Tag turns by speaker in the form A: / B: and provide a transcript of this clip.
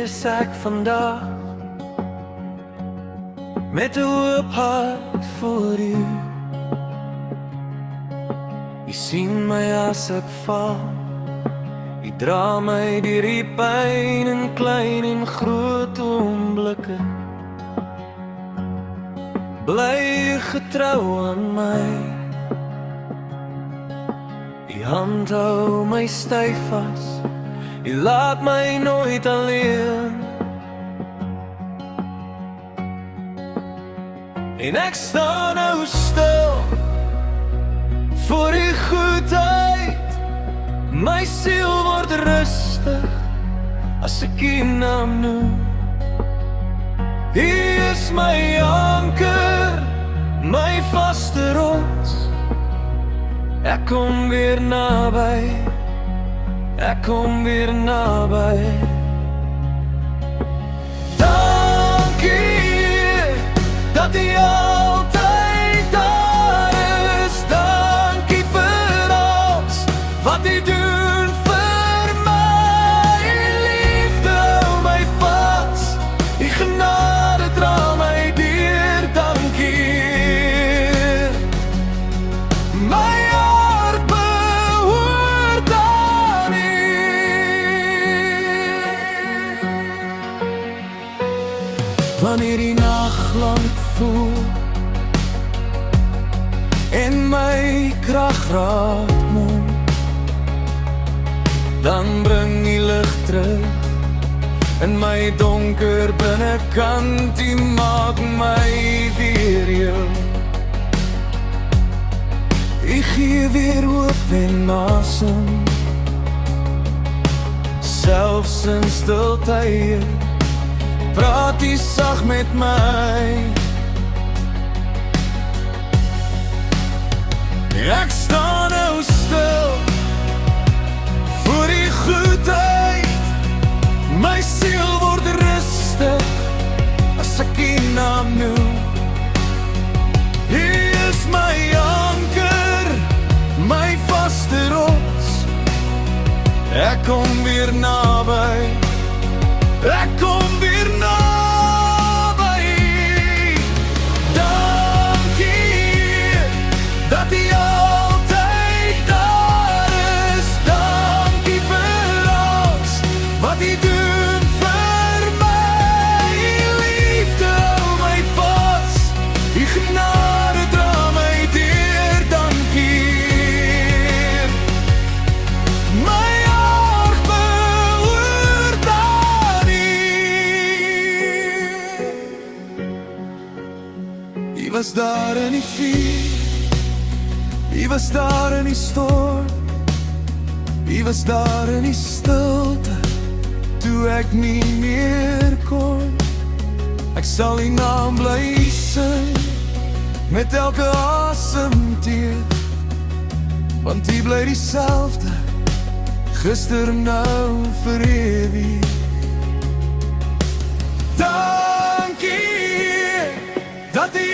A: lees ek vandag met 'n oop hart voor U. U sien my as ek val, U dra my deur die pyn in klein en groot oomblikke. Bly getrou aan my, U hand hou my styf vas, U laat my nooit alleen. En ek staan nou stil voor U goedheid, my siel word rustig as ek U naam noem. U is my anker, my vaste rots. Ek kom weer naby, ek kom weer naby. Dankie dat U altyd daar is. Dankie vir alles wat U doen vir my. U liefde hou my vas, U genade dra my deur. Dankie. My hart behoort aan U. Wanneer die nag lank voel en my krag raak moe, dan bring U lig terug in my donker binnekant. U maak my weer jou. U gee weer hoop en asem, selfs in stiltye praat U sag met my. Ek staan nou stil voor U goedheid, my siel word rustig as ek U naam noem. U is my anker, my vaste rots. Ek kom weer naby, ek kom weer naby. Dankie dat U altyd daar is. Dankie vir alles wat U doen vir my. U liefde hou my vas, U genade dra my deur. Dankie. My hart behoort aan U. U was daar in die vuur, U was daar in die storm, U was daar in die stilte toe ek nie meer kon. Ek sal U naam bly sing met elke asemteug, want U bly dieselfde, gister, nou, vir ewig. Dankie dat U